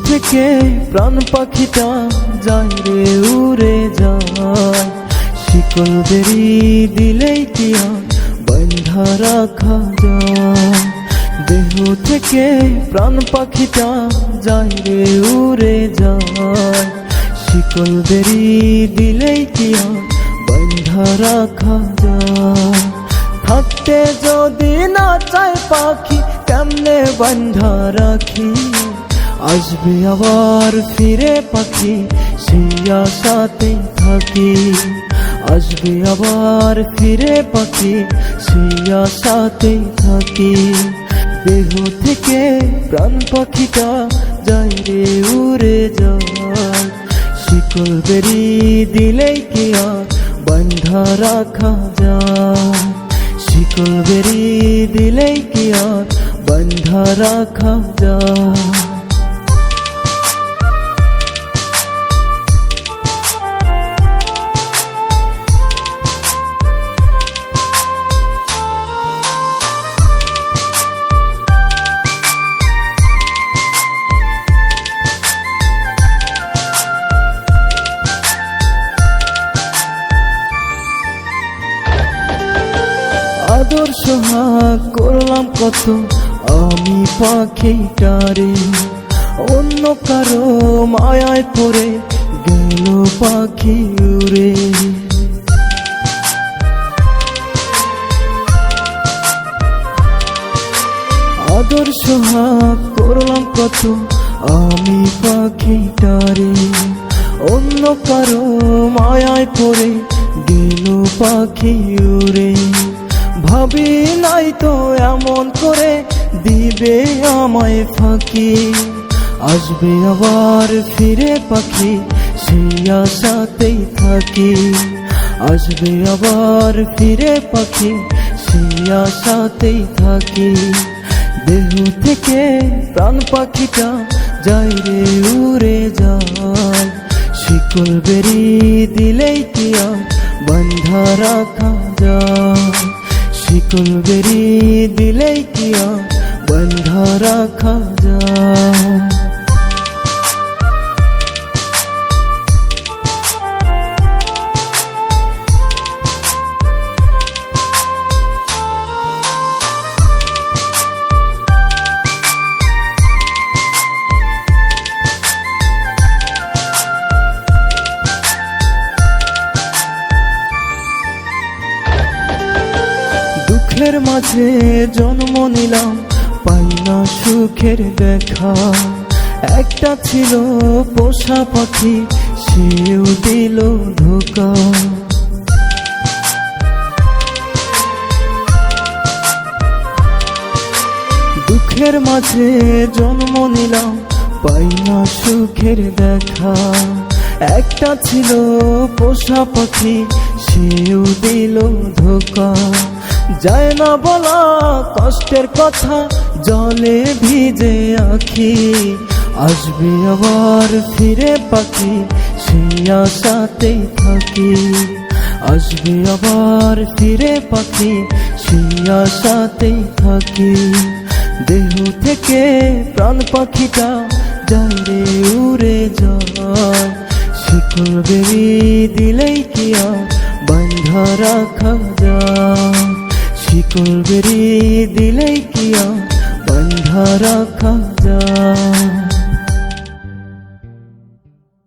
থেকে প্রাণ পাখিটা যায় রে উড়ে যায়, শিকল বেরি দিলেই কি আর বাঁধা রাখা যায়। দেহ থেকে প্রাণ পাখিটা যায় রে উড়ে যায়, শিকল বেরি দিলেই কি আর বাঁধা রাখা যায়। থাকতে যদি না চায় পাখি কেমনে বাঁধা রাখি, আসবে আবার ফিরে পাখি সেই আশাতেই থাকি। আসবে আবার ফিরে পাখি সেই আশাতেই থাকি। দেহ থেকে প্রাণ পাখিটা যায় রে উড়ে যায়, শিকল বেরি দিলেই কি আর বাঁধা রাখা যায়। শিকল বেরি দিলেই কি আর বাঁধা রাখা যায়। আদর সোহাগ করলাম কত আমি পাখিটারে, অন্য কারো মায়ায় পড়ে গেল পাখি উড়ে। আদর সোহাগ করলাম কত আমি পাখিটারে, অন্য কারো মায়ায় পড়ে গেল পাখি উড়ে। ভাবি নাই তো এমন করে দিবে আমায় ফাঁকি, আসবে আবার ফিরে পাখি সেই আশাতেই থাকি। আসবে আবার ফিরে পাখি সেই আশাতেই থাকি। দেহ থেকে প্রাণ পাখিটা যায় রে উড়ে যায়, শিকল বেরি দিলেই কি আর বাঁধা রাখা যায়। শিকল বেরি দিলেই কি আর বাঁধা রাখা যায়। দুঃখের মাঝে জন্ম নিলাম পাই না সুখের দেখা, একটা ছিল পোষা পাখি সেও দিল ধোঁকা। দুঃখের মাঝে জন্ম নিলাম পাই না সুখের দেখা, একটা ছিল পোষা পাখি সেও দিল ধোঁকা। যায় না বলা কষ্টের কথা জলে ভিজে আখি, আসবে আবার ফিরে পাখি সেই আশাতেই থাকি। আসবে আবার ফিরে পাখি সেই আশাতেই থাকি। দেহ থেকে প্রাণ পাখিটা যায় রে উড়ে যায়, শিকল বেরি দিলেই কি আর বাঁধা রাখা যায়। শিকল বেরি দিলেই কি আর বাঁধা রাখা যায়।